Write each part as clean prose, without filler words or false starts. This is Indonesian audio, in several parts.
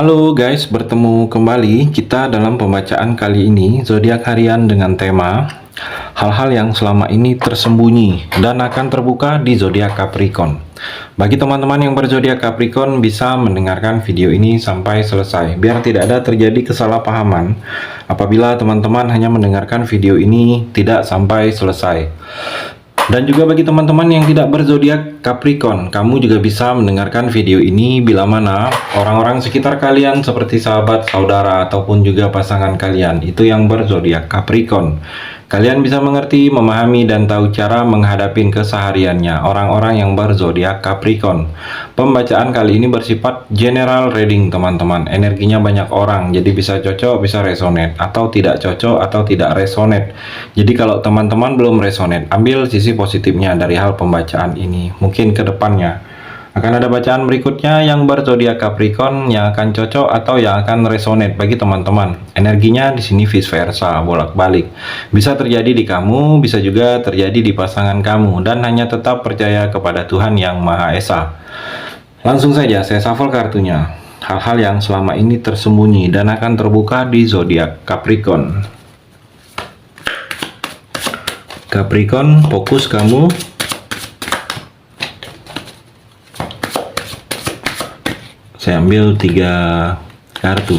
Halo guys, bertemu kembali kita dalam pembacaan kali ini zodiak harian dengan tema hal-hal yang selama ini tersembunyi dan akan terbuka di zodiak Capricorn. Bagi teman-teman yang berzodiak Capricorn bisa mendengarkan video ini sampai selesai biar tidak ada terjadi kesalahpahaman apabila teman-teman hanya mendengarkan video ini tidak sampai selesai. Dan juga bagi teman-teman yang tidak berzodiak Capricorn, kamu juga bisa mendengarkan video ini bila mana orang-orang sekitar kalian seperti sahabat, saudara, ataupun juga pasangan kalian itu yang berzodiak Capricorn. Kalian bisa mengerti, memahami, dan tahu cara menghadapi kesehariannya orang-orang yang berzodiak Capricorn. Pembacaan kali ini bersifat general reading teman-teman. Energinya banyak orang, jadi bisa cocok, bisa resonate, atau tidak cocok, atau tidak resonate. Jadi kalau teman-teman belum resonate, ambil sisi positifnya dari hal pembacaan ini. Mungkin ke depannya akan ada bacaan berikutnya yang berzodiak Capricorn yang akan cocok atau yang akan resonate bagi teman-teman. Energinya di sini vice versa, bolak-balik. Bisa terjadi di kamu, bisa juga terjadi di pasangan kamu, dan hanya tetap percaya kepada Tuhan Yang Maha Esa. Langsung saja saya shuffle kartunya. Hal-hal yang selama ini tersembunyi dan akan terbuka di zodiak Capricorn. Capricorn, fokus kamu. Saya ambil 3 kartu.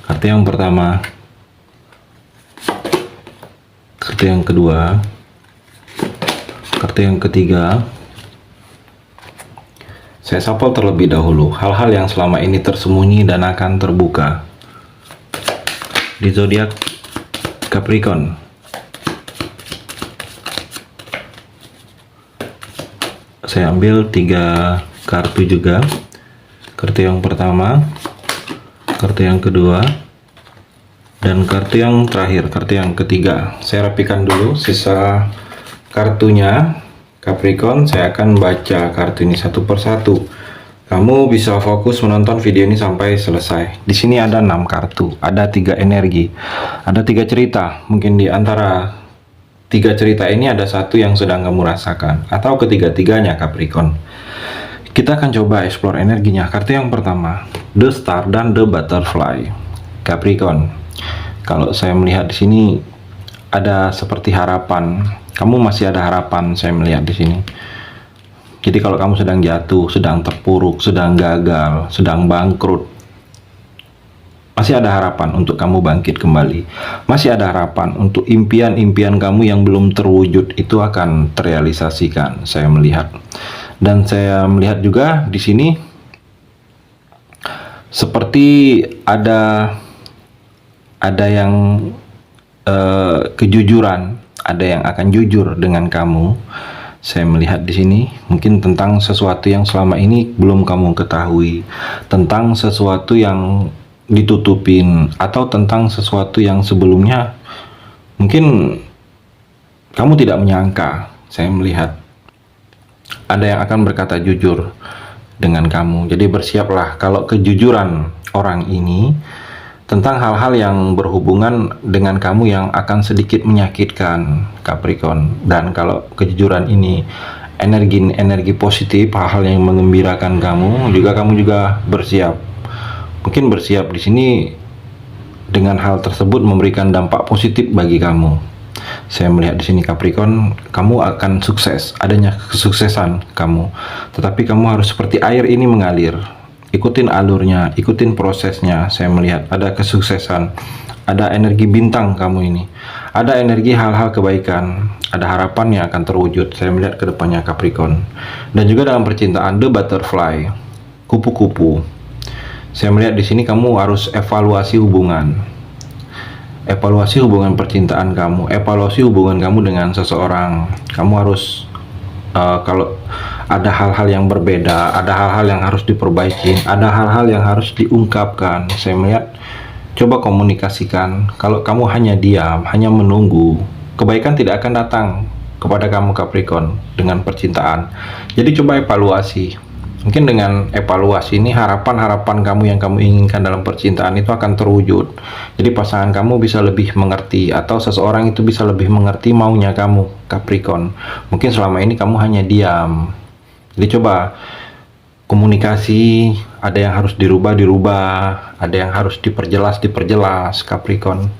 Kartu yang pertama, kartu yang kedua, kartu yang ketiga. Saya shuffle terlebih dahulu. Hal-hal yang selama ini tersembunyi dan akan terbuka di zodiak Capricorn. Saya ambil 3 kartu juga. Kartu yang pertama, kartu yang kedua, dan kartu yang terakhir, kartu yang ketiga. Saya rapikan dulu sisa kartunya Capricorn. Saya akan baca kartu ini satu persatu. Kamu bisa fokus menonton video ini sampai selesai. Di sini ada 6 kartu, ada 3 energi, ada 3 cerita. Mungkin di antara 3 cerita ini ada satu yang sedang kamu rasakan, atau ketiga-tiganya Capricorn. Kita akan coba explore energinya. Kartu yang pertama, The Star dan The Butterfly. Capricorn, kalau saya melihat di sini ada seperti harapan. Kamu masih ada harapan, saya melihat di sini. Jadi kalau kamu sedang jatuh, sedang terpuruk, sedang gagal, sedang bangkrut, masih ada harapan untuk kamu bangkit kembali. Masih ada harapan untuk impian-impian kamu yang belum terwujud itu akan terrealisasikan, saya melihat. Dan saya melihat juga di sini seperti ada yang kejujuran, ada yang akan jujur dengan kamu. Saya melihat di sini mungkin tentang sesuatu yang selama ini belum kamu ketahui, tentang sesuatu yang ditutupin, atau tentang sesuatu yang sebelumnya mungkin kamu tidak menyangka. Saya melihat ada yang akan berkata jujur dengan kamu. Jadi bersiaplah kalau kejujuran orang ini tentang hal-hal yang berhubungan dengan kamu yang akan sedikit menyakitkan Capricorn. Dan kalau kejujuran ini energi positif, hal-hal yang mengembirakan kamu juga bersiap. Mungkin bersiap di sini dengan hal tersebut memberikan dampak positif bagi kamu. Saya melihat di sini Capricorn, kamu akan sukses, adanya kesuksesan kamu. Tetapi kamu harus seperti air ini mengalir. Ikutin alurnya, ikutin prosesnya. Saya melihat ada kesuksesan, ada energi bintang kamu ini. Ada energi hal-hal kebaikan, ada harapan yang akan terwujud. Saya melihat ke depannya Capricorn. Dan juga dalam percintaan, The Butterfly, kupu-kupu. Saya melihat di sini kamu harus evaluasi hubungan. Evaluasi hubungan percintaan kamu, evaluasi hubungan kamu dengan seseorang. Kamu harus kalau ada hal-hal yang berbeda, ada hal-hal yang harus diperbaiki, ada hal-hal yang harus diungkapkan. Saya melihat coba komunikasikan. Kalau kamu hanya diam, hanya menunggu, kebaikan tidak akan datang kepada kamu Capricorn dengan percintaan. Jadi coba evaluasi. Mungkin dengan evaluasi ini harapan-harapan kamu yang kamu inginkan dalam percintaan itu akan terwujud. Jadi pasangan kamu bisa lebih mengerti, atau seseorang itu bisa lebih mengerti maunya kamu Capricorn. Mungkin selama ini kamu hanya diam. Jadi coba komunikasi, ada yang harus dirubah, ada yang harus diperjelas Capricorn.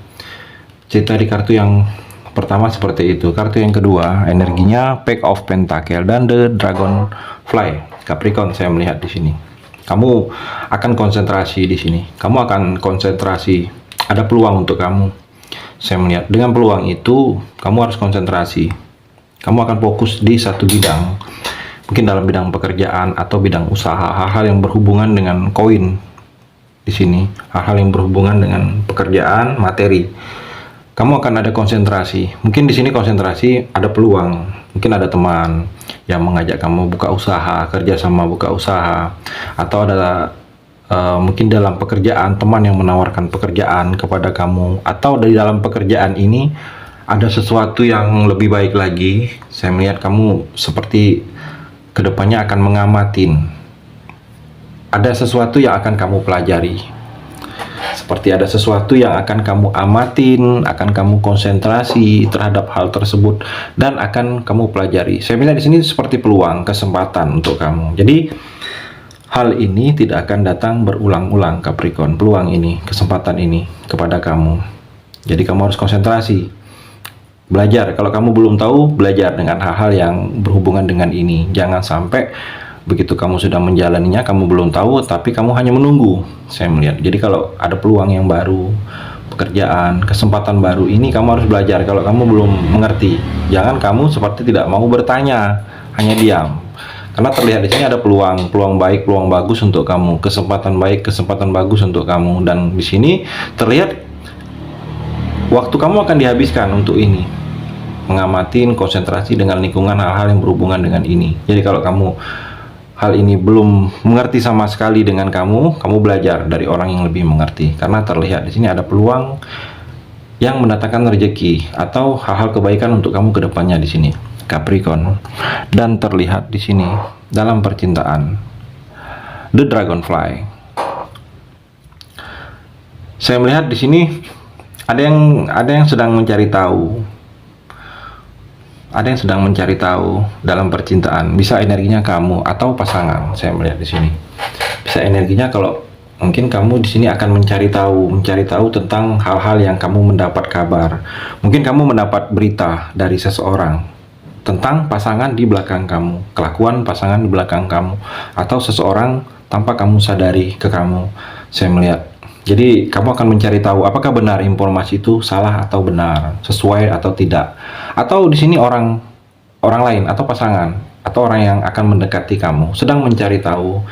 Cerita di kartu yang pertama seperti itu. Kartu yang kedua, energinya Page of Pentacle dan The Dragonfly. Capricorn, saya melihat di sini. Kamu akan konsentrasi di sini. Kamu akan konsentrasi. Ada peluang untuk kamu. Saya melihat dengan peluang itu, kamu harus konsentrasi. Kamu akan fokus di satu bidang. Mungkin dalam bidang pekerjaan atau bidang usaha, hal-hal yang berhubungan dengan koin di sini, hal-hal yang berhubungan dengan pekerjaan, materi. Kamu akan ada konsentrasi. Mungkin di sini konsentrasi ada peluang. Mungkin ada teman yang mengajak kamu buka usaha, kerja sama buka usaha, atau ada mungkin dalam pekerjaan teman yang menawarkan pekerjaan kepada kamu, atau dari dalam pekerjaan ini ada sesuatu yang lebih baik lagi. Saya melihat kamu seperti kedepannya akan mengamatin. Ada sesuatu yang akan kamu pelajari. Seperti ada sesuatu yang akan kamu amatin, akan kamu konsentrasi terhadap hal tersebut dan akan kamu pelajari. Saya melihat di sini seperti peluang, kesempatan untuk kamu. Jadi hal ini tidak akan datang berulang-ulang Capricorn. Peluang ini, kesempatan ini kepada kamu. Jadi kamu harus konsentrasi. Belajar, kalau kamu belum tahu, belajar dengan hal-hal yang berhubungan dengan ini. Jangan sampai begitu kamu sudah menjalaninya, kamu belum tahu, tapi kamu hanya menunggu. Saya melihat. Jadi kalau ada peluang yang baru, pekerjaan, kesempatan baru, ini kamu harus belajar. Kalau kamu belum mengerti, jangan kamu seperti tidak mau bertanya, hanya diam. Karena terlihat di sini ada peluang, peluang baik, peluang bagus untuk kamu, kesempatan baik, kesempatan bagus untuk kamu. Dan di sini terlihat waktu kamu akan dihabiskan untuk ini. Mengamatin, konsentrasi dengan lingkungan, hal-hal yang berhubungan dengan ini. Jadi kalau kamu hal ini belum mengerti sama sekali dengan kamu belajar dari orang yang lebih mengerti. Karena terlihat di sini ada peluang yang mendatangkan rezeki atau hal-hal kebaikan untuk kamu ke depannya di sini, Capricorn. Dan terlihat di sini dalam percintaan, The Dragonfly. Saya melihat di sini ada yang sedang mencari tahu. Ada yang sedang mencari tahu dalam percintaan. Bisa energinya kamu atau pasangan. Saya melihat di sini. Bisa energinya kalau mungkin kamu di sini akan mencari tahu tentang hal-hal yang kamu mendapat kabar. Mungkin kamu mendapat berita dari seseorang tentang pasangan di belakang kamu, kelakuan pasangan di belakang kamu, atau seseorang tanpa kamu sadari ke kamu. Saya melihat. Jadi kamu akan mencari tahu apakah benar informasi itu salah atau benar, sesuai atau tidak. Atau di sini orang lain atau pasangan atau orang yang akan mendekati kamu sedang mencari tahu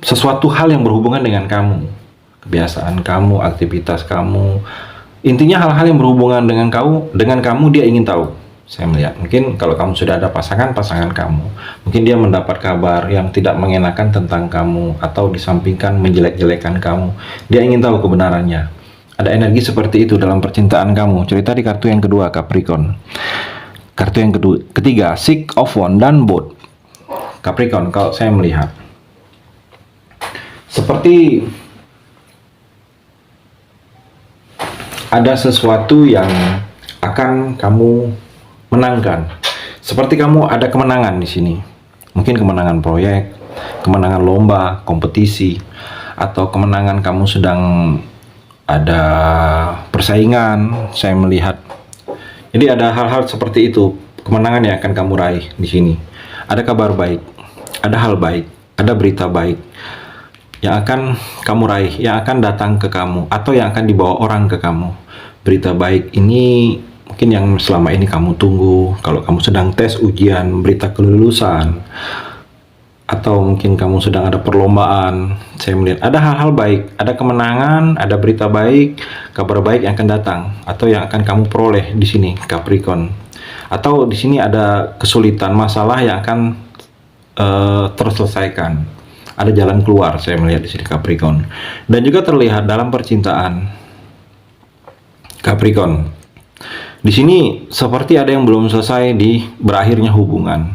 sesuatu hal yang berhubungan dengan kamu, kebiasaan kamu, aktivitas kamu. Intinya hal-hal yang berhubungan dengan kamu dia ingin tahu. Saya melihat mungkin kalau kamu sudah ada pasangan kamu, mungkin dia mendapat kabar yang tidak mengenakan tentang kamu atau disampingkan menjelek-jelekan kamu. Dia ingin tahu kebenarannya. Ada energi seperti itu dalam percintaan kamu. Cerita di kartu yang kedua, Capricorn. Kartu yang ketiga, Six of Wands dan Boat. Capricorn, kalau saya melihat seperti ada sesuatu yang akan kamu menangkan. Seperti kamu ada kemenangan di sini. Mungkin kemenangan proyek, kemenangan lomba, kompetisi, atau kemenangan kamu sedang ada persaingan. Saya melihat. Jadi ada hal-hal seperti itu, kemenangan yang akan kamu raih di sini. Ada kabar baik, ada hal baik, ada berita baik yang akan kamu raih, yang akan datang ke kamu, atau yang akan dibawa orang ke kamu. Berita baik ini mungkin yang selama ini kamu tunggu. Kalau kamu sedang tes ujian, berita kelulusan, atau mungkin kamu sedang ada perlombaan, saya melihat ada hal-hal baik, ada kemenangan, ada berita baik, kabar baik yang akan datang, atau yang akan kamu peroleh di sini, Capricorn. Atau di sini ada kesulitan, masalah yang akan terselesaikan. Ada jalan keluar, saya melihat di sini, Capricorn. Dan juga terlihat dalam percintaan, Capricorn. Di sini seperti ada yang belum selesai di berakhirnya hubungan.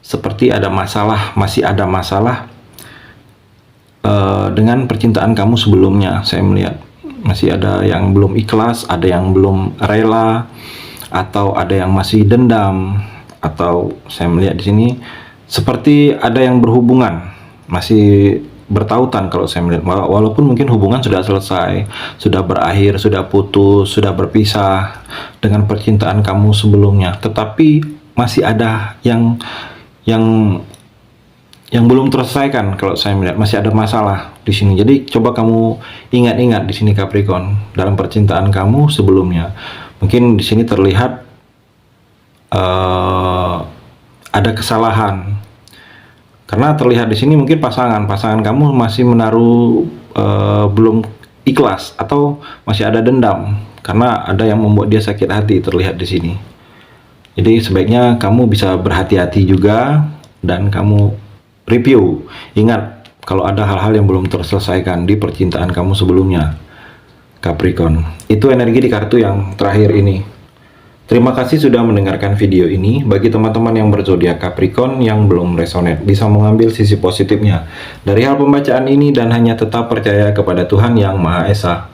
Seperti ada masalah, masih ada masalah dengan percintaan kamu sebelumnya. Saya melihat masih ada yang belum ikhlas, ada yang belum rela, atau ada yang masih dendam, atau saya melihat di sini seperti ada yang berhubungan masih bertautan kalau saya melihat. Walaupun mungkin hubungan sudah selesai, sudah berakhir, sudah putus, sudah berpisah dengan percintaan kamu sebelumnya, tetapi masih ada yang belum terselesaikan kalau saya melihat, masih ada masalah di sini. Jadi coba kamu ingat-ingat di sini Capricorn, dalam percintaan kamu sebelumnya. Mungkin di sini terlihat ada kesalahan. Karena terlihat di sini mungkin pasangan kamu masih menaruh belum ikhlas atau masih ada dendam karena ada yang membuat dia sakit hati, terlihat di sini. Jadi sebaiknya kamu bisa berhati-hati juga dan kamu review. Ingat kalau ada hal-hal yang belum terselesaikan di percintaan kamu sebelumnya, Capricorn. Itu energi di kartu yang terakhir ini. Terima kasih sudah mendengarkan video ini. Bagi teman-teman yang berzodiak Capricorn yang belum resonate, bisa mengambil sisi positifnya dari hal pembacaan ini dan hanya tetap percaya kepada Tuhan Yang Maha Esa.